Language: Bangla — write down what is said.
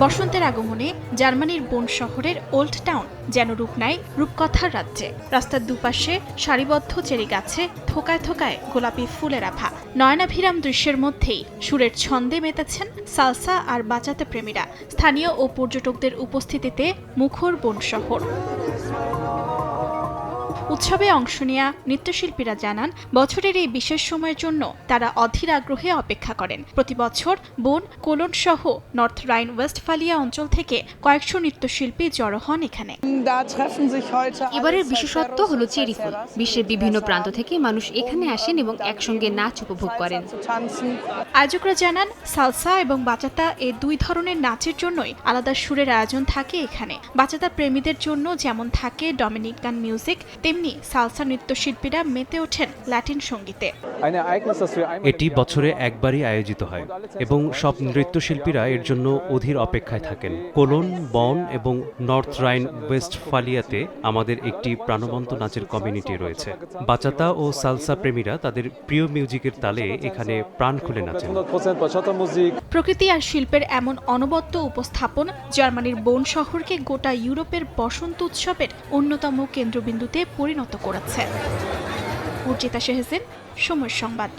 বসন্তের আগমনে জার্মানির বোন শহরের ওল্ড টাউন যেন রূপ নেয় রূপকথার রাজ্যে। রাস্তার দুপাশে সারিবদ্ধ চেরি গাছে থোকায় থোকায় গোলাপি ফুলের আভা। নয়নাভিরাম দৃশ্যের মধ্যেই সুরের ছন্দে মেতেছেন সালসা আর বাচাতা প্রেমীরা। স্থানীয় ও পর্যটকদের উপস্থিতিতে মুখর বোন শহর। উৎসবে অংশ নেয়া নৃত্যশিল্পীরা জানান, বছরের এই বিশেষ সময়ের জন্য তারা অধীর আগ্রহে অপেক্ষা করেন। প্রতি বছর বোন, কোলন সহ নর্থ রাইন ওয়েস্টফালিয়া অঞ্চল থেকে কয়েকশো নৃত্যশিল্পী জড়ো হন এখানে। এবারের বিশেষত্ব হলো চেরি ফুল। বিশ্বের বিভিন্ন প্রান্ত থেকে মানুষ এখানে আসেন এবং একসঙ্গে নাচ উপভোগ করেন। আয়োজকরা জানান, সালসা এবং বাচাতা এই দুই ধরনের নাচের জন্যই আলাদা সুরের আয়োজন থাকে এখানে। বাচাতা প্রেমীদের জন্য যেমন থাকে ডমিনিকান মিউজিক, তেমনি সালসা নৃত্যশিল্পীরা মেতে ওঠেন ল্যাটিন সঙ্গীতে। এটি বছরে একবারই আয়োজিত হয় এবং সব নৃত্যশিল্পীরা এর জন্য অধীর অপেক্ষায় থাকেন। কোলন, বন এবং নর্থ রাইন ওয়েস্টফালিয়াতে আমাদের একটি প্রাণবন্ত নাচের কমিউনিটি রয়েছে। বাচাতা ও সালসা প্রেমীরা তাদের প্রিয় মিউজিকের তালে এখানে প্রাণ খুলে নাচেন। প্রকৃতি আর শিল্পের এমন অনবদ্য উপস্থাপন জার্মানির বোন শহরকে গোটা ইউরোপের বসন্ত উৎসবের অন্যতম কেন্দ্রবিন্দুতে পরিণত করেছে। উর্জিতা শেহজিন, সময় সংবাদ।